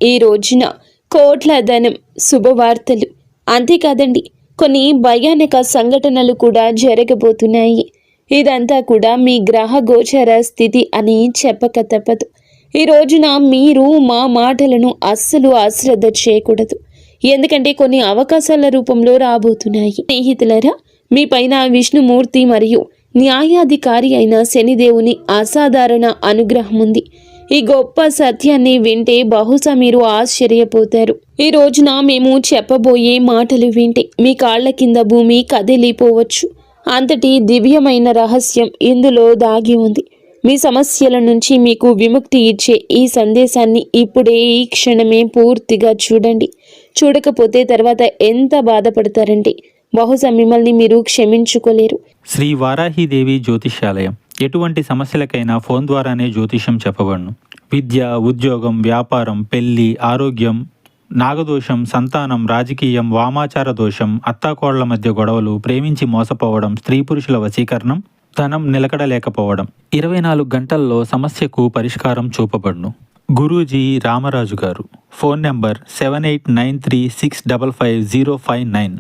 ఈ రోజున కోట్ల ధనం, శుభవార్తలు, అంతేకాదండి కొన్ని భయానక సంఘటనలు కూడా జరగబోతున్నాయి. ఇదంతా కూడా మీ గ్రహ గోచర స్థితి అని చెప్పక తప్పదు. ఈ రోజున మీరు మా మాటలను అస్సలు అశ్రద్ధ చేయకూడదు. ఎందుకంటే కొన్ని అవకాశాల రూపంలో రాబోతున్నాయి. స్నేహితులరా, మీ పైన విష్ణుమూర్తి మరియు న్యాయాధికారి అయిన శనిదేవుని అసాధారణ అనుగ్రహం ఉంది. ఈ గొప్ప సత్యాన్ని వింటే బహుశా మీరు ఆశ్చర్యపోతారు. ఈ రోజున మేము చెప్పబోయే మాటలు వింటే మీ కాళ్ల కింద భూమి కదిలిపోవచ్చు. అంతటి దివ్యమైన రహస్యం ఇందులో దాగి ఉంది. మీ సమస్యల నుంచి మీకు విముక్తి ఇచ్చే ఈ సందేశాన్ని ఇప్పుడే, ఈ క్షణమే పూర్తిగా చూడండి. చూడకపోతే తర్వాత ఎంత బాధపడతారంటే బహుశా మిమ్మల్ని మీరు క్షమించుకోలేరు. శ్రీ వారాహిదేవి జ్యోతిష్యాలయం. ఎటువంటి సమస్యలకైనా ఫోన్ ద్వారానే జ్యోతిష్యం చెప్పబడును. విద్య, ఉద్యోగం, వ్యాపారం, పెళ్లి, ఆరోగ్యం, నాగదోషం, సంతానం, రాజకీయం, వామాచార దోషం, అత్తాకోళ్ల మధ్య గొడవలు, ప్రేమించి మోసపోవడం, స్త్రీ పురుషుల వశీకరణం, ధనం నిలకడలేకపోవడం, 24 గంటల్లో సమస్యకు పరిష్కారం చూపబడును. గురూజీ రామరాజు గారు. Phone number 7893655059.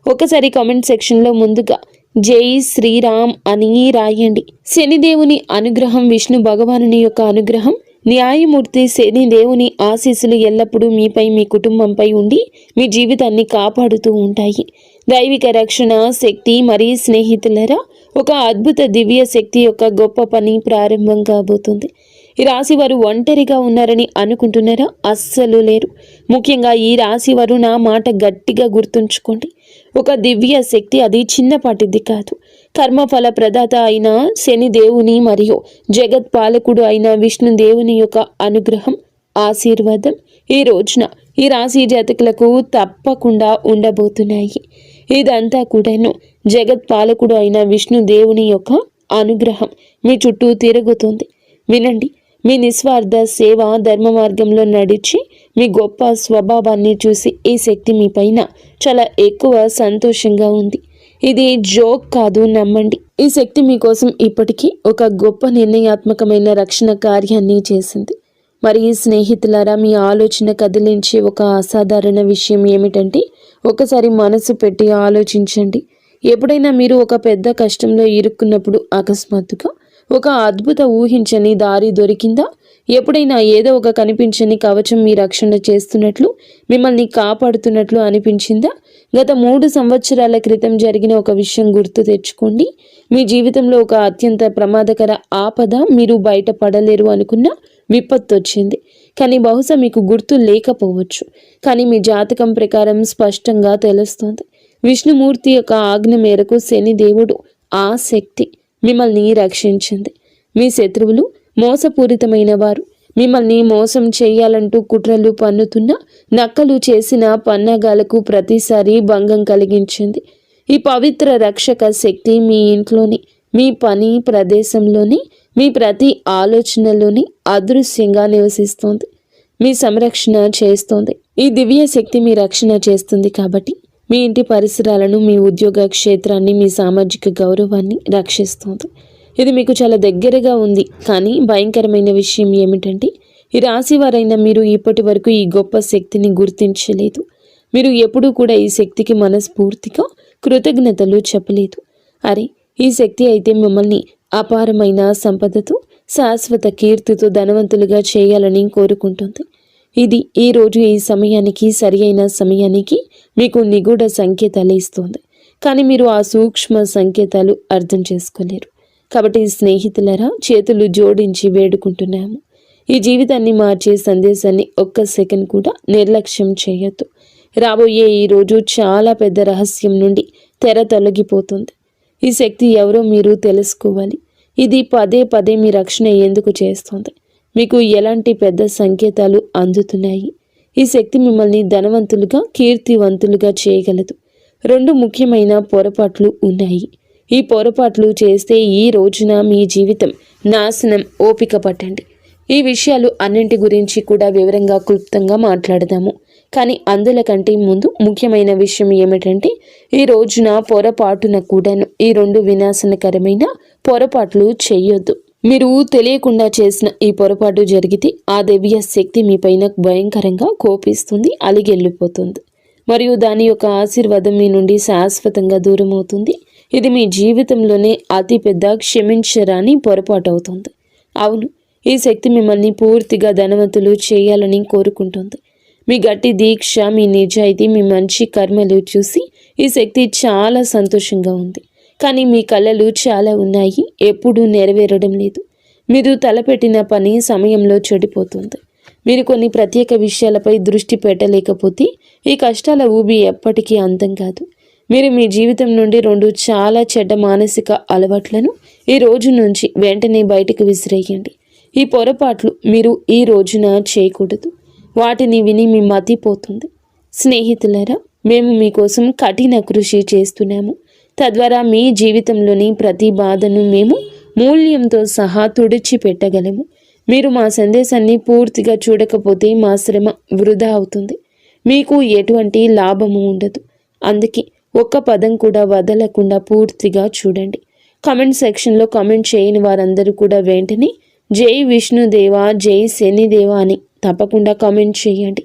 ఒకసారి కామెంట్ సెక్షన్లో ముందుగా జై శ్రీరామ్ అని రాయండి. శనిదేవుని అనుగ్రహం, విష్ణు భగవానుని యొక్క అనుగ్రహం, న్యాయమూర్తి శనిదేవుని ఆశీస్సులు ఎల్లప్పుడూ మీపై, మీ కుటుంబంపై ఉండి మీ జీవితాన్ని కాపాడుతూ ఉంటాయి. దైవిక రక్షణ శక్తి మరియు స్నేహితులరా, ఒక అద్భుత దివ్య శక్తి యొక్క గొప్ప పని ప్రారంభం కాబోతుంది. ఈ రాశి వారు ఒంటరిగా ఉన్నారని అనుకుంటున్నారా? అస్సలు లేరు. ముఖ్యంగా ఈ రాశి వారు నా మాట గట్టిగా గుర్తుంచుకోండి. ఒక దివ్య శక్తి, అది చిన్నపాటిది కాదు. కర్మఫల ప్రదాత అయిన శనిదేవుని మరియు జగత్ పాలకుడు అయిన విష్ణుదేవుని యొక్క అనుగ్రహం, ఆశీర్వాదం ఈ రోజున ఈ రాశి జాతకులకు తప్పకుండా ఉండబోతున్నాయి. ఇదంతా కూడాను జగత్ పాలకుడు అయిన విష్ణుదేవుని యొక్క అనుగ్రహం మీ చుట్టూ తిరుగుతుంది. వినండి, మీ నిస్వార్థ సేవ, ధర్మ మార్గంలో నడిచి మీ గొప్ప స్వభావాన్ని చూసి ఈ శక్తి మీ పైన చాలా ఎక్కువ సంతోషంగా ఉంది. ఇది జోక్ కాదు, నమ్మండి. ఈ శక్తి మీకోసం ఇప్పటికీ ఒక గొప్ప నిర్ణయాత్మకమైన రక్షణ కార్యాన్ని చేసింది. మరి స్నేహితులారా, మీ ఆలోచన కదిలించే ఒక అసాధారణ విషయం ఏమిటంటే, ఒకసారి మనసు పెట్టి ఆలోచించండి. ఎప్పుడైనా మీరు ఒక పెద్ద కష్టంలో ఇరుక్కున్నప్పుడు అకస్మాత్తుగా ఒక అద్భుత ఊహించని దారి దొరికిందా? ఎప్పుడైనా ఏదో ఒక కనిపించని కవచం మీ రక్షణ చేస్తున్నట్లు, మిమ్మల్ని కాపాడుతున్నట్లు అనిపించిందా? గత 3 సంవత్సరాల క్రితం జరిగిన ఒక విషయం గుర్తు తెచ్చుకోండి. మీ జీవితంలో ఒక అత్యంత ప్రమాదకర ఆపద, మీరు బయటపడలేరు అనుకున్న విపత్తు వచ్చింది. కానీ బహుశా మీకు గుర్తు లేకపోవచ్చు. కానీ మీ జాతకం ప్రకారం స్పష్టంగా తెలుస్తోంది. విష్ణుమూర్తి యొక్క ఆజ్ఞ మేరకు శనిదేవుడు, ఆ శక్తి మిమ్మల్ని రక్షించింది. మీ శత్రువులు మోసపూరితమైన వారు, మిమ్మల్ని మోసం చేయాలంటూ కుట్రలు పన్నుతున్న నక్కలు చేసిన పన్నాగాలకు ప్రతిసారి భంగం కలిగించింది. ఈ పవిత్ర రక్షక శక్తి మీ ఇంట్లోని, మీ పని ప్రదేశంలోని, మీ ప్రతి ఆలోచనలోని అదృశ్యంగా నివసిస్తోంది. మీ సంరక్షణ చేస్తోంది. ఈ దివ్య శక్తి మీ రక్షణ చేస్తుంది కాబట్టి మీ ఇంటి పరిసరాలను, మీ ఉద్యోగ క్షేత్రాన్ని, మీ సామాజిక గౌరవాన్ని రక్షిస్తోంది. ఇది మీకు చాలా దగ్గరగా ఉంది. కానీ భయంకరమైన విషయం ఏమిటంటే, ఈ రాశి వారైన మీరు ఇప్పటి వరకు ఈ గొప్ప శక్తిని గుర్తించలేదు. మీరు ఎప్పుడూ కూడా ఈ శక్తికి మనస్ఫూర్తిగా కృతజ్ఞతలు చెప్పలేదు. అరే, ఈ శక్తి అయితే మిమ్మల్ని అపారమైన సంపదతో, శాశ్వత కీర్తితో ధనవంతులుగా చేయాలని కోరుకుంటుంది. ఇది ఈరోజు ఈ సమయానికి, సరి అయిన సమయానికి మీకు నిగూఢ సంకేతాలు ఇస్తుంది. కానీ మీరు ఆ సూక్ష్మ సంకేతాలు అర్థం చేసుకోలేరు. కాబట్టి స్నేహితులరా, చేతులు జోడించి వేడుకుంటున్నాము. ఈ జీవితాన్ని మార్చే సందేశాన్ని ఒక్క సెకండ్ కూడా నిర్లక్ష్యం చేయొద్దు. రాబోయే ఈ రోజు చాలా పెద్ద రహస్యం నుండి తెర తొలగిపోతుంది. ఈ శక్తి ఎవరో మీరు తెలుసుకోవాలి. ఇది పదే పదే మీ రక్షణ ఎందుకు చేస్తుంది? మీకు ఎలాంటి పెద్ద సంకేతాలు అందుతున్నాయి? ఈ శక్తి మిమ్మల్ని ధనవంతులుగా, కీర్తివంతులుగా చేయగలదు. 2 ముఖ్యమైన పొరపాట్లు ఉన్నాయి. ఈ పొరపాట్లు చేస్తే ఈ రోజున మీ జీవితం నాశనం. ఓపిక పట్టండి. ఈ విషయాలు అన్నింటి గురించి కూడా వివరంగా, క్లుప్తంగా మాట్లాడదాము. కానీ అందుల కంటే ముందు ముఖ్యమైన విషయం ఏమిటంటే, ఈ రోజున పొరపాటున కూడాను ఈ 2 వినాశనకరమైన పొరపాట్లు చేయొద్దు. మీరు తెలియకుండా చేసిన ఈ పొరపాటు జరిగితే ఆ దివ్య శక్తి మీపైన భయంకరంగా కోపిస్తుంది, అలిగెళ్ళిపోతుంది. మరియు దాని యొక్క ఆశీర్వాదం మీ నుండి శాశ్వతంగా దూరం అవుతుంది. ఇది మీ జీవితంలోనే అతిపెద్ద క్షమించరాని పొరపాటు అవుతుంది. అవును, ఈ శక్తి మిమ్మల్ని పూర్తిగా ధనవంతులు చేయాలని కోరుకుంటుంది. మీ గట్టి దీక్ష, మీ నిజాయితీ, మీ మంచి కర్మలు చూసి ఈ శక్తి చాలా సంతోషంగా ఉంది. కానీ మీ కళలు చాలా ఉన్నాయి, ఎప్పుడూ నెరవేరడం లేదు. మీరు తలపెట్టిన పని సమయంలో చెడిపోతుంది. మీరు కొన్ని ప్రత్యేక విషయాలపై దృష్టి పెట్టలేకపోతే ఈ కష్టాల ఊబి ఎప్పటికీ అంతం కాదు. మీరు మీ జీవితం నుండి 2 చాలా చెడ్డ మానసిక అలవాట్లను ఈ రోజు నుంచి వెంటనే బయటకు విసిరేయండి. ఈ పొరపాట్లు మీరు ఈ రోజున చేయకూడదు. వాటిని విని మీ మతిపోతుంది. స్నేహితులారా, మేము మీకోసం కఠిన కృషి చేస్తున్నాము. తద్వారా మీ జీవితంలోని ప్రతి బాధను మేము మూల్యంతో సహా తుడిచిపెట్టగలము. మీరు మా సందేశాన్ని పూర్తిగా చూడకపోతే మా శ్రమ వృధా అవుతుంది. మీకు ఎటువంటి లాభము ఉండదు. అందుకే ఒక్క పదం కూడా వదలకుండా పూర్తిగా చూడండి. కామెంట్ సెక్షన్లో కామెంట్ చేయని వారందరూ కూడా వెంటనే జై విష్ణుదేవ, జై శనిదేవ అని తప్పకుండా కామెంట్ చేయండి.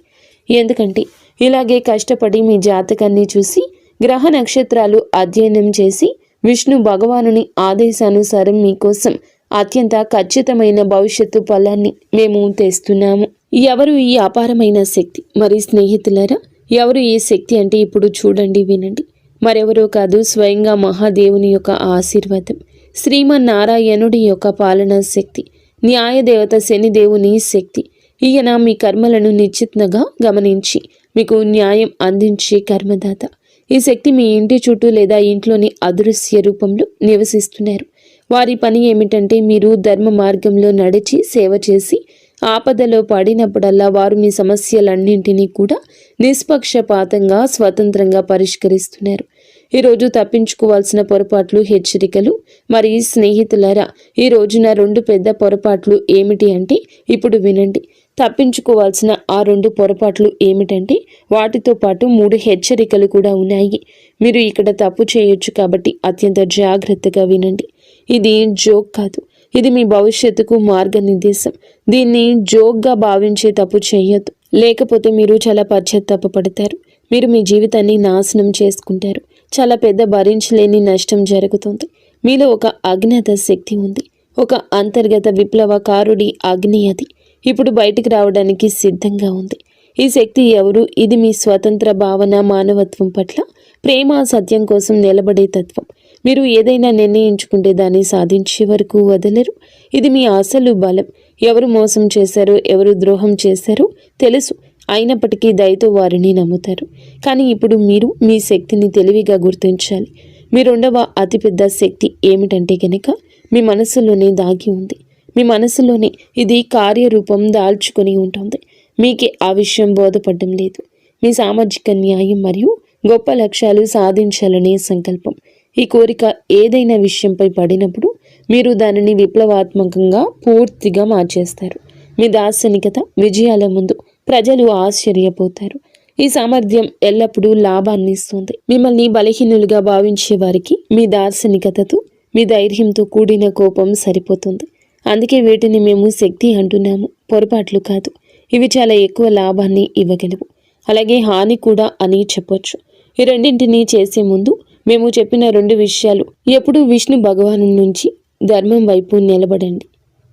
ఎందుకంటే ఇలాగే కష్టపడి మీ జాతకాన్ని చూసి గ్రహ నక్షత్రాలు అధ్యయనం చేసి విష్ణు భగవానుని ఆదేశానుసారం మీకోసం అత్యంత ఖచ్చితమైన భవిష్యత్తు ఫలాన్ని మేము తెస్తున్నాము. ఎవరు ఈ అపారమైన శక్తి? మరి స్నేహితులారా, ఎవరు ఈ శక్తి అంటే ఇప్పుడు చూడండి, వినండి. మరెవరో కాదు, స్వయంగా మహాదేవుని యొక్క ఆశీర్వాదం, శ్రీమన్నారాయణుడి యొక్క పాలనా శక్తి, న్యాయదేవత శనిదేవుని శక్తి. ఈయన మీ కర్మలను నిశ్చితంగా గమనించి మీకు న్యాయం అందించే కర్మదాత. ఈ శక్తి మీ ఇంటి చుట్టూ లేదా ఇంట్లోని అదృశ్య రూపంలో నివసిస్తున్నారు. వారి పని ఏమిటంటే మీరు ధర్మ మార్గంలో నడిచి సేవ చేసి ఆపదలో పడినప్పుడల్లా వారు మీ సమస్యలన్నింటినీ కూడా నిష్పక్షపాతంగా స్వతంత్రంగా పరిష్కరిస్తున్నారు. ఈరోజు తప్పించుకోవాల్సిన పొరపాట్లు, హెచ్చరికలు. మరి స్నేహితులారా, ఈ రోజున 2 పెద్ద పొరపాట్లు ఏమిటి అంటే ఇప్పుడు వినండి. తప్పించుకోవాల్సిన ఆ 2 పొరపాట్లు ఏమిటంటే వాటితో పాటు 3 హెచ్చరికలు కూడా ఉన్నాయి. మీరు ఇక్కడ తప్పు చేయొచ్చు కాబట్టి అత్యంత జాగ్రత్తగా వినండి. ఇది జోక్ కాదు, ఇది మీ భవిష్యత్తుకు మార్గనిర్దేశం. దీన్ని జోక్గా భావించే తప్పు చేయొద్దు, లేకపోతే మీరు చాలా పశ్చాత్తాపపడతారు. మీరు మీ జీవితాన్ని నాశనం చేసుకుంటారు. చాలా పెద్ద భరించలేని నష్టం జరుగుతుంది. మీలో ఒక అజ్ఞాత శక్తి ఉంది, ఒక అంతర్గత విప్లవకారుడి అగ్ని. అది ఇప్పుడు బయటికి రావడానికి సిద్ధంగా ఉంది. ఈ శక్తి ఎవరు? ఇది మీ స్వతంత్ర భావన, మానవత్వం పట్ల ప్రేమ, సత్యం కోసం నిలబడే తత్వం. మీరు ఏదైనా నిర్ణయించుకుంటే దాన్ని సాధించే వరకు వదలరు. ఇది మీ అసలు బలం. ఎవరు మోసం చేశారో, ఎవరు ద్రోహం చేశారో తెలుసు, అయినప్పటికీ దయతో వారిని నమ్ముతారు. కానీ ఇప్పుడు మీరు మీ శక్తిని తెలివిగా గుర్తించాలి. మీ 2వ అతిపెద్ద శక్తి ఏమిటంటే కనుక మీ మనసులోనే దాగి ఉంది. మీ మనసులోనే ఇది కార్యరూపం దాల్చుకొని ఉంటుంది. మీకే ఆ విషయం బోధపడడం లేదు. మీ సామాజిక న్యాయం మరియు గొప్ప లక్ష్యాలు సాధించాలనే సంకల్పం. ఈ కోరిక ఏదైనా విషయంపై పడినప్పుడు మీరు దానిని విప్లవాత్మకంగా పూర్తిగా మార్చేస్తారు. మీ దార్శనికత విజయాల ముందు ప్రజలు ఆశ్చర్యపోతారు. ఈ సామర్థ్యం ఎల్లప్పుడూ లాభాన్ని ఇస్తుంది. మిమ్మల్ని బలహీనులుగా భావించే వారికి మీ దార్శనికతతో, మీ ధైర్యంతో కూడిన కోపం సరిపోతుంది. అందుకే వీటిని మేము శక్తి అంటున్నాము, పొరపాట్లు కాదు. ఇవి చాలా ఎక్కువ లాభాన్ని ఇవ్వగలవు, అలాగే హాని కూడా అని చెప్పొచ్చు. ఈ రెండింటినీ చేసే ముందు మేము చెప్పిన 2 విషయాలు. ఎప్పుడూ విష్ణు భగవాను నుంచి ధర్మం వైపు నిలబడండి.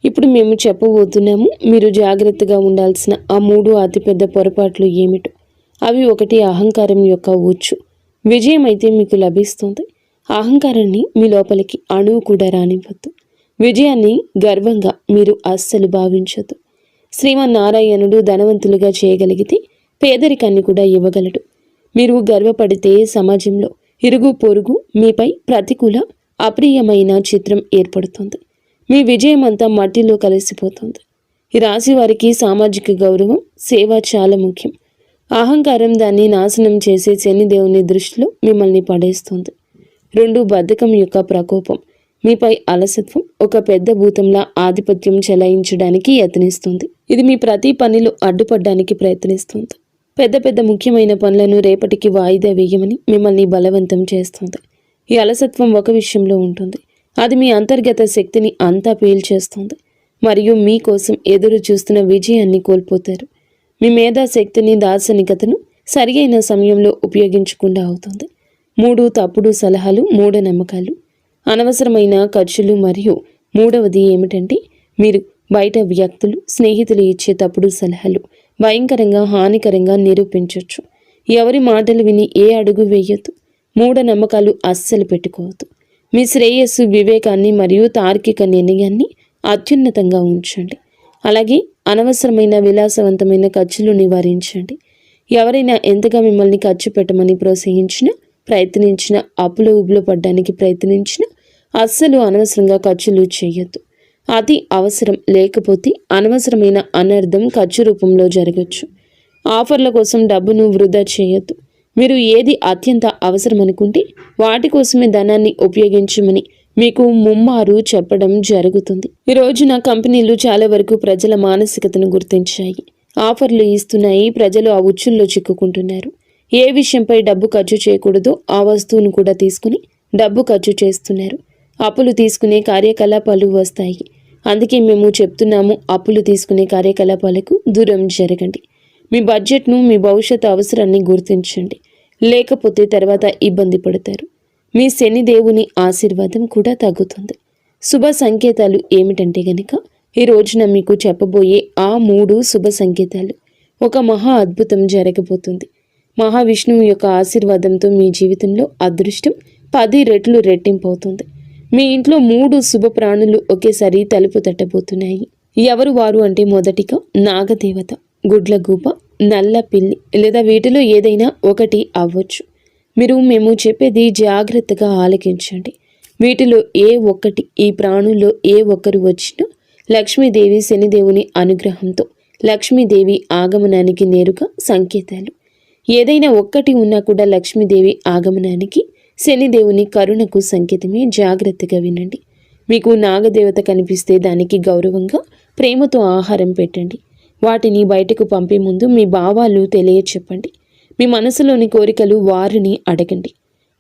ఇప్పుడు మేము చెప్పబోతున్నాము. మీరు జాగ్రత్తగా ఉండాల్సిన ఆ 3 అతిపెద్ద పొరపాట్లు ఏమిటో. అవి 1, అహంకారం యొక్క ఉచ్చు. విజయం అయితే మీకు లభిస్తుంది. అహంకారాన్ని మీ లోపలికి అణువు కూడా రానివ్వద్దు. విజయాన్ని గర్వంగా మీరు అస్సలు భావించొద్దు. శ్రీమన్నారాయణుడు ధనవంతులుగా చేయగలిగితే పేదరికాన్ని కూడా ఇవ్వగలడు. మీరు గర్వపడితే సమాజంలో ఇరుగు పొరుగు మీపై ప్రతికూల, అప్రియమైన చిత్రం ఏర్పడుతుంది. మీ విజయం అంతా మట్టిలో కలిసిపోతుంది. ఈ రాశి వారికి సామాజిక గౌరవం, సేవ చాలా ముఖ్యం. అహంకారం దాన్ని నాశనం చేసే శనిదేవుని దృష్టిలో మిమ్మల్ని పడేస్తుంది. 2, బద్ధకం యొక్క ప్రకోపం. మీపై అలసత్వం ఒక పెద్ద భూతంలా ఆధిపత్యం చెలాయించడానికి యత్నిస్తుంది. ఇది మీ ప్రతి పనిలో అడ్డుపడడానికి ప్రయత్నిస్తుంది. పెద్ద పెద్ద ముఖ్యమైన పనులను రేపటికి వాయిదా వేయమని మిమ్మల్ని బలవంతం చేస్తుంది. ఈ అలసత్వం ఒక విషయంలో ఉంటుంది. అది మీ అంతర్గత శక్తిని అంతా పీల్చేస్తుంది మరియు మీకోసం ఎదురు చూస్తున్న విజయాన్ని కోల్పోతారు. మీ మేధాశక్తిని, దార్శనికతను సరియైన సమయంలో ఉపయోగించకుండా అవుతుంది. 3 తప్పుడు సలహాలు, మూఢనమ్మకాలు, అనవసరమైన ఖర్చులు మరియు మూడవది ఏమిటంటే మీరు బయట వ్యక్తులు, స్నేహితులు ఇచ్చే తప్పుడు సలహాలు భయంకరంగా హానికరంగా నిరూపించవచ్చు. ఎవరి మాటలు విని ఏ అడుగు వేయొద్దు. మూఢనమ్మకాలు అస్సలు పెట్టుకోవద్దు. మీ శ్రేయస్సు, వివేకాన్ని మరియు తార్కిక నిర్ణయాన్ని అత్యున్నతంగా ఉంచండి. అలాగే అనవసరమైన విలాసవంతమైన ఖర్చులు నివారించండి. ఎవరైనా ఎంతగా మిమ్మల్ని ఖర్చు పెట్టమని ప్రోత్సహించినా, ప్రయత్నించిన, అప్పులో ఉబ్బులో పడ్డానికి ప్రయత్నించిన అస్సలు అనవసరంగా ఖర్చులు చేయొద్దు. అతి అవసరం లేకపోతే అనవసరమైన అనర్థం ఖర్చు రూపంలో జరగచ్చు. ఆఫర్ల కోసం డబ్బును వృధా చేయొద్దు. మీరు ఏది అత్యంత అవసరం అనుకుంటే వాటి కోసమే ధనాన్ని ఉపయోగించమని మీకు ముమ్మారు చెప్పడం జరుగుతుంది. ఈ రోజున కంపెనీలు చాలా వరకు ప్రజల మానసికతను గుర్తించాయి. ఆఫర్లు ఇస్తున్నాయి. ప్రజలు ఆ ఉచ్చుల్లో చిక్కుకుంటున్నారు. ఏ విషయంపై డబ్బు ఖర్చు చేయకూడదో ఆ వస్తువును కూడా తీసుకుని డబ్బు ఖర్చు చేస్తున్నారు. అప్పులు తీసుకునే కార్యకలాపాలు వస్తాయి. అందుకే మేము చెప్తున్నాము, అప్పులు తీసుకునే కార్యకలాపాలకు దూరం జరగండి. మీ బడ్జెట్ను, మీ భవిష్యత్ అవసరాన్ని గుర్తించండి. లేకపోతే తర్వాత ఇబ్బంది పడతారు. మీ శనిదేవుని ఆశీర్వాదం కూడా తగ్గుతుంది. శుభ సంకేతాలు ఏమిటంటే గనక ఈ రోజున మీకు చెప్పబోయే ఆ 3 శుభ సంకేతాలు. ఒక మహా అద్భుతం జరగబోతుంది. మహావిష్ణువు యొక్క ఆశీర్వాదంతో మీ జీవితంలో అదృష్టం 10 రెట్లు రెట్టింపు అవుతుంది. మీ ఇంట్లో 3 శుభ ప్రాణులు ఒకేసారి తలుపు తట్టబోతున్నాయి. ఎవరు వారు అంటే మొదటిగా నాగదేవత, గుడ్లగూబ, నల్ల పిల్లి లేదా వీటిలో ఏదైనా ఒకటి అవ్వచ్చు. మేము చెప్పేది జాగ్రత్తగా ఆలకించండి. వీటిలో ఏ ఒక్కటి, ఈ ప్రాణుల్లో ఏ ఒక్కరు వచ్చినా లక్ష్మీదేవి, శనిదేవుని అనుగ్రహంతో లక్ష్మీదేవి ఆగమనానికి నేరుగా సంకేతాలు. ఏదైనా ఒక్కటి ఉన్నా కూడా లక్ష్మీదేవి ఆగమనానికి, శనిదేవుని కరుణకు సంకేతమే. జాగ్రత్తగా వినండి. మీకు నాగదేవత కనిపిస్తే దానికి గౌరవంగా, ప్రేమతో ఆహారం పెట్టండి. వాటిని బయటకు పంపే ముందు మీ భావాలు తెలియచెప్పండి. మీ మనసులోని కోరికలు వారిని అడగండి.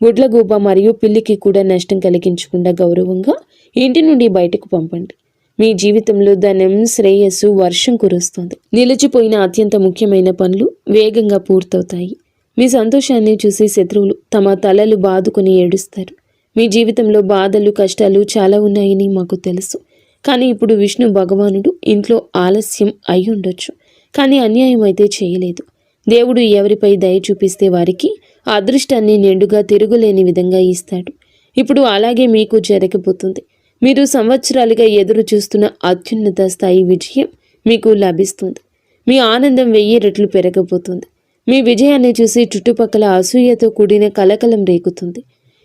గుడ్లగూబ మరియు పిల్లికి కూడా నష్టం కలిగించకుండా గౌరవంగా ఇంటి నుండి బయటకు పంపండి. మీ జీవితంలో ధనం, శ్రేయస్సు వర్షం కురుస్తుంది. నిలిచిపోయిన అత్యంత ముఖ్యమైన పనులు వేగంగా పూర్తవుతాయి. మీ సంతోషాన్ని చూసి శత్రువులు తమ తలలు బాదుకొని ఏడుస్తారు. మీ జీవితంలో బాధలు, కష్టాలు చాలా ఉన్నాయని మాకు తెలుసు. కానీ ఇప్పుడు విష్ణు భగవానుడు ఇంట్లో ఆలస్యం అయి ఉండొచ్చు, కానీ అన్యాయం అయితే చేయలేదు. దేవుడు ఎవరిపై దయ చూపిస్తే వారికి అదృష్టాన్ని నిండుగా తిరుగులేని విధంగా ఇస్తాడు. ఇప్పుడు అలాగే మీకు జరగబోతుంది. మీరు సంవత్సరాలుగా ఎదురు చూస్తున్న అత్యున్నత స్థాయి విజయం మీకు లభిస్తుంది. మీ ఆనందం 1000 రెట్లు పెరగబోతుంది. మీ విజయాన్ని చూసి చుట్టుపక్కల అసూయతో కూడిన కలకలం రేగుతుంది.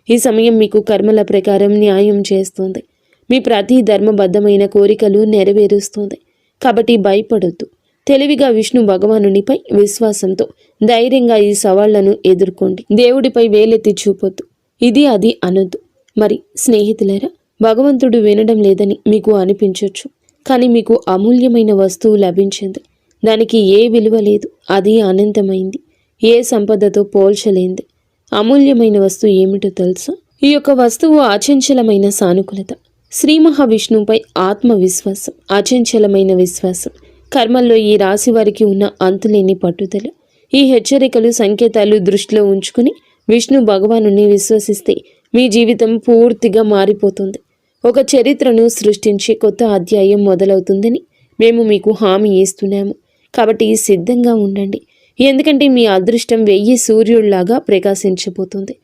ఈ సమయం మీకు కర్మల ప్రకారం న్యాయం చేస్తుంది. మీ ప్రతి ధర్మబద్ధమైన కోరికలు నెరవేరుస్తుంది. కాబట్టి భయపడొద్దు. తెలివిగా విష్ణు భగవానునిపై విశ్వాసంతో ధైర్యంగా ఈ సవాళ్లను ఎదుర్కోండి. దేవుడిపై వేలెత్తి చూపొద్దు, ఇది అది అనొద్దు. మరి స్నేహితులారా, భగవంతుడు వినడం లేదని మీకు అనిపించవచ్చు. కానీ మీకు అమూల్యమైన వస్తువు లభించింది. దానికి ఏ విలువ లేదు. అది అనంతమైంది. ఏ సంపదతో పోల్చలేంది. అమూల్యమైన వస్తువు ఏమిటో తెలుసా? ఈ యొక్క వస్తువు అచంచలమైన సానుకూలత, శ్రీ మహావిష్ణువుపై ఆత్మవిశ్వాసం, అచంచలమైన విశ్వాసం, కర్మల్లో ఈ రాశి వారికి ఉన్న అంతులేని పట్టుదల. ఈ హెచ్చరికలు, సంకేతాలు దృష్టిలో ఉంచుకుని విష్ణు భగవానుని విశ్వసిస్తే మీ జీవితం పూర్తిగా మారిపోతుంది. ఒక చరిత్రను సృష్టించే కొత్త అధ్యాయం మొదలవుతుందని మేము మీకు హామీ ఇస్తున్నాము. కాబట్టి సిద్ధంగా ఉండండి. ఎందుకంటే మీ అదృష్టం 1000 సూర్యుళ్లాగా ప్రకాశించబోతుంది.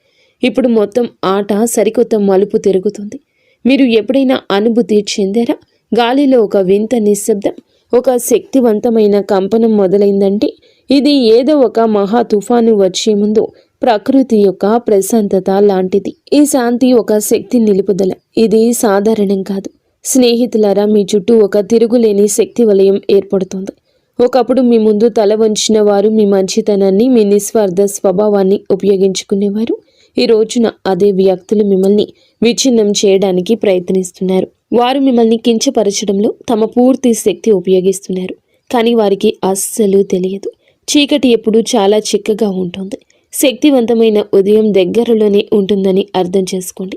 ఇప్పుడు మొత్తం ఆట సరికొత్త మలుపు తిరుగుతుంది. మీరు ఎప్పుడైనా అనుభూతి చెందారా? గాలిలో ఒక వింత నిశ్శబ్దం, ఒక శక్తివంతమైన కంపనం మొదలైందంటే ఇది ఏదో ఒక మహా తుఫాను వచ్చే ముందు ప్రకృతి యొక్క ప్రశాంతత లాంటిది. ఈ శాంతి ఒక శక్తి నిలుపుదల. ఇది సాధారణం కాదు. స్నేహితులారా, మీ చుట్టూ ఒక తిరుగులేని శక్తి వలయం ఏర్పడుతుంది. ఒకప్పుడు మీ ముందు తల వంచిన వారు, మీ మంచితనాన్ని, మీ నిస్వార్థ స్వభావాన్ని ఉపయోగించుకునేవారు. ఈ రోజున అదే వ్యక్తులు మిమ్మల్ని విచ్ఛిన్నం చేయడానికి ప్రయత్నిస్తున్నారు. వారు మిమ్మల్ని కించపరచడంలో తమ పూర్తి శక్తి ఉపయోగిస్తున్నారు. కానీ వారికి అస్సలు తెలియదు, చీకటి ఎప్పుడూ చాలా చిక్కగా ఉంటుంది. శక్తివంతమైన ఉదయం దగ్గరలోనే ఉంటుందని అర్థం చేసుకోండి.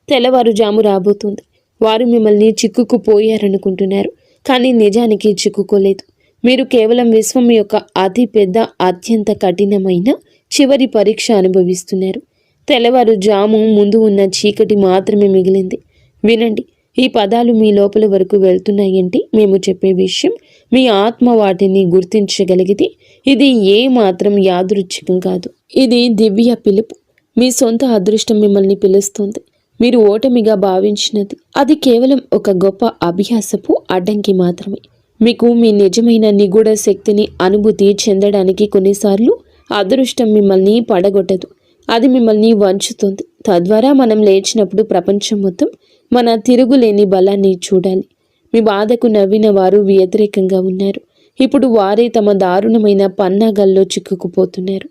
తెల్లవారుజాము రాబోతుంది. వారు మిమ్మల్ని చిక్కుకుపోయారనుకుంటున్నారు, కానీ నిజానికి చిక్కుకోలేదు. మీరు కేవలం విశ్వం యొక్క అతి పెద్ద, అత్యంత కఠినమైన చివరి పరీక్ష అనుభవిస్తున్నారు. తెల్లవారుజాము ముందు ఉన్న చీకటి మాత్రమే మిగిలింది. వినండి, ఈ పదాలు మీ లోపల వరకు వెళ్తున్నాయంటే మేము చెప్పే విషయం మీ ఆత్మ వాటిని గుర్తించగలిగితే ఇది ఏ మాత్రం యాదృచ్ఛికం కాదు. ఇది దివ్య పిలుపు. మీ సొంత అదృష్టం మిమ్మల్ని పిలుస్తుంది. మీరు ఓటమిగా భావించినది అది కేవలం ఒక గొప్ప అభ్యాసపు అడ్డంకి మాత్రమే. మీకు మీ నిజమైన నిగూఢ శక్తిని అనుభూతి చెందడానికి కొన్నిసార్లు అదృష్టం మిమ్మల్ని పడగొట్టదు, అది మిమ్మల్ని వంచుతుంది. తద్వారా మనం లేచినప్పుడు ప్రపంచం మొత్తం మన తిరుగులేని బలాన్ని చూడాలి. మీ బాధకు నవ్విన వారు వ్యతిరేకంగా ఉన్నారు. ఇప్పుడు వారే తమ దారుణమైన పన్నాగాల్లో చిక్కుకుపోతున్నారు.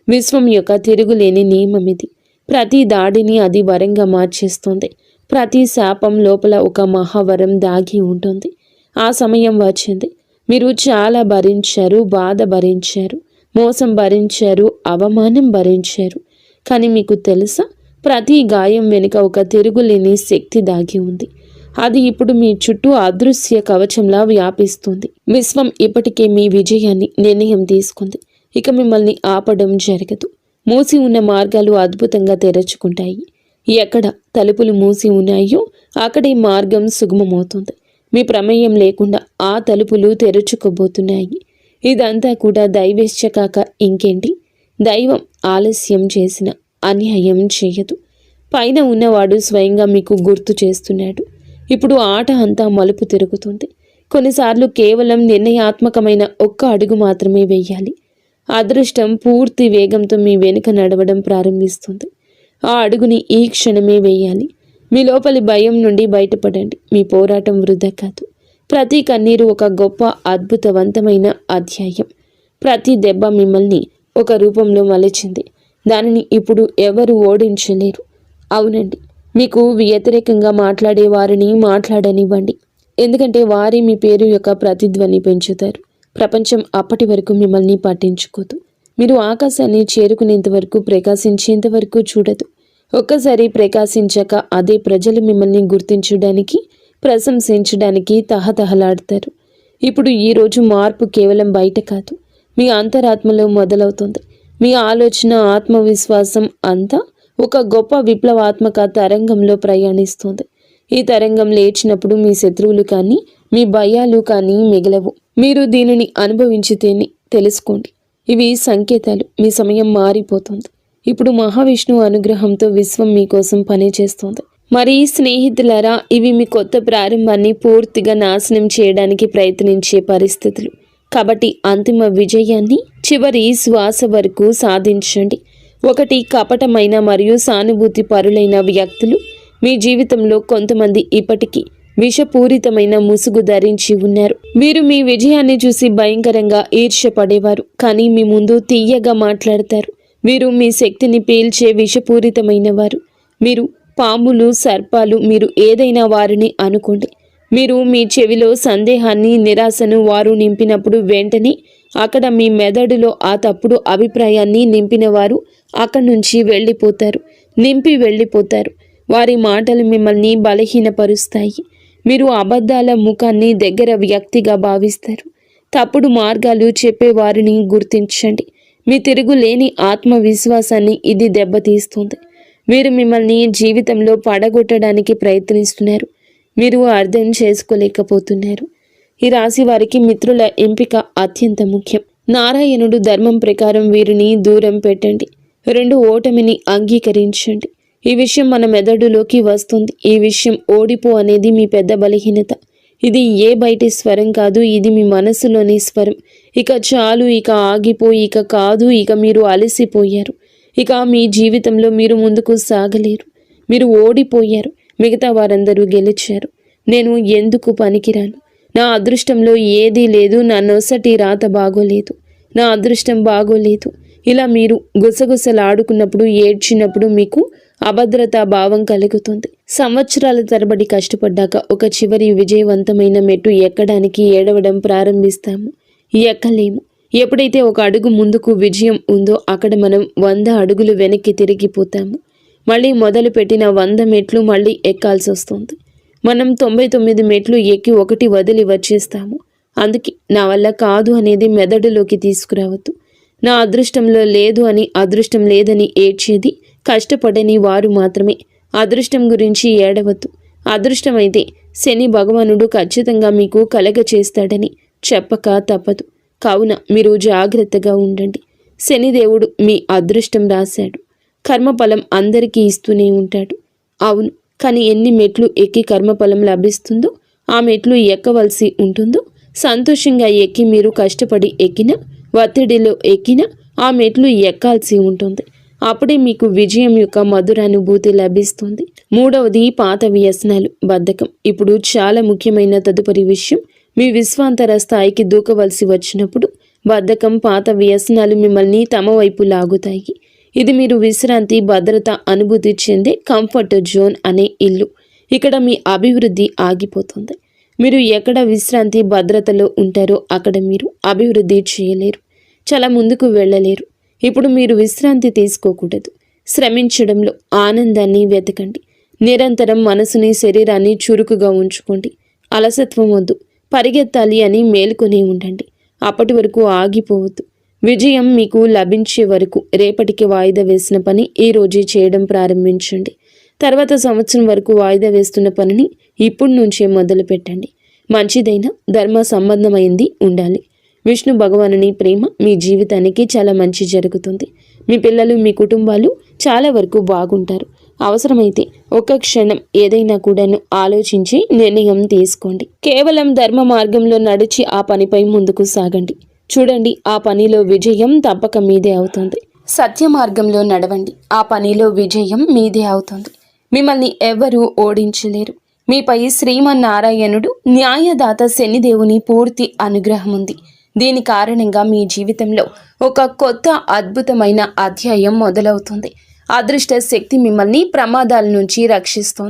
విశ్వం యొక్క తిరుగులేని నియమం ఇది. ప్రతి దాడిని అది వరంగా మార్చేస్తుంది. ప్రతి శాపం లోపల ఒక మహావరం దాగి ఉంటుంది. ఆ సమయం వచ్చింది. మీరు చాలా భరించారు, బాధ భరించారు, మోసం భరించారు, అవమానం భరించారు. కానీ మీకు తెలుసా, ప్రతి గాయం వెనుక ఒక తిరుగులేని శక్తి దాగి ఉంది. అది ఇప్పుడు మీ చుట్టూ అదృశ్య కవచంలా వ్యాపిస్తుంది. విశ్వం ఇప్పటికే మీ విజయాన్ని నిర్ణయం తీసుకుంది. ఇక మిమ్మల్ని ఆపడం జరగదు. మూసి ఉన్న మార్గాలు అద్భుతంగా తెరుచుకుంటాయి. ఎక్కడ తలుపులు మూసి ఉన్నాయో అక్కడే మార్గం సుగమమవుతుంది. మీ ప్రమేయం లేకుండా ఆ తలుపులు తెరుచుకోబోతున్నాయి. ఇదంతా కూడా దైవేచ్ఛ కాక ఇంకేంటి? దైవం ఆలస్యం చేసిన అన్యాయం చేయదు. పైన ఉన్నవాడు స్వయంగా మీకు గుర్తు చేస్తున్నాడు. ఇప్పుడు ఆట అంతా మలుపు తిరుగుతుంది. కొన్నిసార్లు కేవలం నిర్ణయాత్మకమైన ఒక్క అడుగు మాత్రమే వేయాలి. అదృష్టం పూర్తి వేగంతో మీ వెనుక నడవడం ప్రారంభిస్తుంది. ఆ అడుగుని ఈ క్షణమే వేయాలి. మీ లోపలి భయం నుండి బయటపడండి. మీ పోరాటం వృధా కాదు. ప్రతి కన్నీరు ఒక గొప్ప అద్భుతవంతమైన అధ్యాయం. ప్రతి దెబ్బ మిమ్మల్ని ఒక రూపంలో మలిచింది. దానిని ఇప్పుడు ఎవరు ఓడించలేరు. అవునండి, మీకు వ్యతిరేకంగా మాట్లాడే వారిని మాట్లాడనివ్వండి. ఎందుకంటే వారే మీ పేరు యొక్క ప్రతిధ్వని పెంచుతారు. ప్రపంచం అప్పటి వరకు మిమ్మల్ని పట్టించుకోదు. మీరు ఆకాశాన్ని చేరుకునేంత వరకు, ప్రకాశించేంత వరకు చూడదు. ఒక్కసారి ప్రకాశించాక అదే ప్రజలు మిమ్మల్ని గుర్తించడానికి, ప్రశంసించడానికి తహతహలాడతారు. ఇప్పుడు ఈరోజు మార్పు కేవలం బయట కాదు, మీ అంతరాత్మలో మొదలవుతుంది. మీ ఆలోచన, ఆత్మవిశ్వాసం అంతా ఒక గొప్ప విప్లవాత్మక తరంగంలో ప్రయాణిస్తుంది. ఈ తరంగం లేచినప్పుడు మీ శత్రువులు కానీ, మీ భయాలు కానీ మిగలవు. మీరు దీనిని అనుభవించితేనే తెలుసుకోండి. ఇవి సంకేతాలు. మీ సమయం మారిపోతుంది. ఇప్పుడు మహావిష్ణువు అనుగ్రహంతో విశ్వం మీకోసం పనిచేస్తోంది. మరి స్నేహితులారా, ఇవి మీ కొత్త ప్రారంభాన్ని పూర్తిగా నాశనం చేయడానికి ప్రయత్నించే పరిస్థితులు. కాబట్టి అంతిమ విజయాన్ని చివరి శ్వాస వరకు సాధించండి. ఒకటి, కపటమైన మరియు సానుభూతి పరులైన వ్యక్తులు. మీ జీవితంలో కొంతమంది ఇప్పటికీ విషపూరితమైన ముసుగు ధరించి ఉన్నారు. వీరు మీ విజయాన్ని చూసి భయంకరంగా ఈర్ష్యపడేవారు, కానీ మీ ముందు తీయగా మాట్లాడతారు. వీరు మీ శక్తిని పీల్చే విషపూరితమైన వారు. మీరు పాములు, సర్పాలు, మీరు ఏదైనా వారిని అనుకోండి. మీరు మీ చెవిలో సందేహాన్ని, నిరాశను వారు నింపినప్పుడు వెంటనే అక్కడ మీ మెదడులో ఆ తప్పుడు అభిప్రాయాన్ని నింపిన వారు అక్కడి నుంచి నింపి వెళ్ళిపోతారు. వారి మాటలు మిమ్మల్ని బలహీనపరుస్తాయి. మీరు అబద్ధాల ముఖాన్ని దగ్గర వ్యక్తిగా భావిస్తారు. తప్పుడు మార్గాలు చెప్పేవారిని గుర్తించండి. మీ తిరుగులేని ఆత్మవిశ్వాసాన్ని ఇది దెబ్బతీస్తుంది. వీరు మిమ్మల్ని జీవితంలో పడగొట్టడానికి ప్రయత్నిస్తున్నారు. మీరు అర్థం చేసుకోలేకపోతున్నారు. ఈ రాశి వారికి మిత్రుల ఎంపిక అత్యంత ముఖ్యం. నారాయణుడు ధర్మం ప్రకారం వీరిని దూరం పెట్టండి. 2, ఓటమిని అంగీకరించండి. ఈ విషయం మన మెదడులోకి వస్తుంది. ఈ విషయం ఓడిపో అనేది మీ పెద్ద బలహీనత. ఇది ఏ బయటి స్వరం కాదు, ఇది మీ మనసులోని స్వరం. ఇక చాలు, ఇక ఆగిపో, ఇక కాదు, ఇక మీరు అలసిపోయారు. ఇక మీ జీవితంలో మీరు ముందుకు సాగలేరు. మీరు ఓడిపోయారు. మిగతా వారందరూ గెలిచారు. నేను ఎందుకు పనికిరాను? నా అదృష్టంలో ఏదీ లేదు. నా నొసటి రాత బాగోలేదు. నా అదృష్టం బాగోలేదు. ఇలా మీరు గుసగుసలాడుకున్నప్పుడు, ఏడ్చినప్పుడు మీకు అభద్రతా భావం కలుగుతుంది. సంవత్సరాల తరబడి కష్టపడ్డాక ఒక చివరి విజయవంతమైన మెట్టు ఎక్కడానికి ఏడవడం ప్రారంభిస్తాము. ఎక్కలేము. ఎప్పుడైతే ఒక అడుగు ముందుకు విజయం ఉందో అక్కడ మనం 100 అడుగులు వెనక్కి తిరిగిపోతాము. మళ్ళీ మొదలుపెట్టిన 100 మెట్లు మళ్ళీ ఎక్కాల్సి వస్తుంది. మనం 99 మెట్లు ఎక్కి 1 వదిలి వచ్చేస్తాము. అందుకే నా వల్ల కాదు అనేది మెదడులోకి తీసుకురావద్దు. నా అదృష్టంలో లేదు అని, అదృష్టం లేదని ఏడ్చేది కష్టపడని వారు మాత్రమే. అదృష్టం గురించి ఏడవద్దు. అదృష్టమైతే శని భగవానుడు ఖచ్చితంగా మీకు కలగ చేస్తాడని చెప్పక తప్పదు. కావున మీరు జాగ్రత్తగా ఉండండి. శనిదేవుడు మీ అదృష్టం రాశాడు. కర్మఫలం అందరికీ ఇస్తూనే ఉంటాడు. అవును, కానీ ఎన్ని మెట్లు ఎక్కి కర్మఫలం లభిస్తుందో, ఆ మెట్లు ఎక్కవలసి ఉంటుందో, సంతోషంగా ఎక్కి మీరు కష్టపడి ఎక్కినా, ఒత్తిడిలో ఎక్కినా ఆ మెట్లు ఎక్కాల్సి ఉంటుంది. అప్పుడే మీకు విజయం యొక్క మధురానుభూతి లభిస్తుంది. 3వది పాత వ్యసనాలు, బద్ధకం. ఇప్పుడు చాలా ముఖ్యమైన తదుపరి విషయం, మీ విశ్వాంతర స్థాయికి దూకవలసి వచ్చినప్పుడు బద్ధకం, పాత వ్యసనాలు మిమ్మల్ని తమ వైపు లాగుతాయి. ఇది మీరు విశ్రాంతి, భద్రత అనుభూతి చెందే కంఫర్ట్ జోన్ అనే ఇల్లు. ఇక్కడ మీ అభివృద్ధి ఆగిపోతుంది. మీరు ఎక్కడ విశ్రాంతి, భద్రతలో ఉంటారో అక్కడ మీరు అభివృద్ధి చేయలేరు, చాలా ముందుకు వెళ్ళలేరు. ఇప్పుడు మీరు విశ్రాంతి తీసుకోకూడదు. శ్రమించడంలో ఆనందాన్ని వెతకండి. నిరంతరం మనసుని, శరీరాన్ని చురుకుగా ఉంచుకోండి. అలసత్వం వద్దు. పరిగెత్తాలి అని మేలుకొని ఉండండి. అప్పటి వరకు ఆగిపోవద్దు. విజయం మీకు లభించే వరకు రేపటికి వాయిదా వేసిన పని ఈ రోజే చేయడం ప్రారంభించండి. తర్వాత సంవత్సరం వరకు వాయిదా వేస్తున్న పనిని ఇప్పటి నుంచే మొదలు పెట్టండి. మంచిదైన ధర్మ సంబంధమైంది ఉండాలి. విష్ణు భగవానుని ప్రేమ మీ జీవితానికి చాలా మంచి జరుగుతుంది. మీ పిల్లలు, మీ కుటుంబాలు చాలా వరకు బాగుంటారు. అవసరమైతే ఒక్క క్షణం ఏదైనా కూడాను ఆలోచించి నిర్ణయం తీసుకోండి. కేవలం ధర్మ మార్గంలో నడిచి ఆ పనిపై ముందుకు సాగండి. చూడండి, ఆ పనిలో విజయం తప్పక మీదే అవుతుంది. సత్య మార్గంలో నడవండి. ఆ పనిలో విజయం మీదే అవుతుంది. మిమ్మల్ని ఎవ్వరూ ఓడించలేరు. మీపై శ్రీమన్నారాయణుడు న్యాయదాత శనిదేవుని పూర్తి అనుగ్రహం ఉంది. దీని కారణంగా మీ జీవితంలో ఒక కొత్త అద్భుతమైన అధ్యాయం మొదలవుతుంది. అదృష్ట శక్తి మిమ్మల్ని ప్రమాదాల నుంచి రక్షిస్తోంది.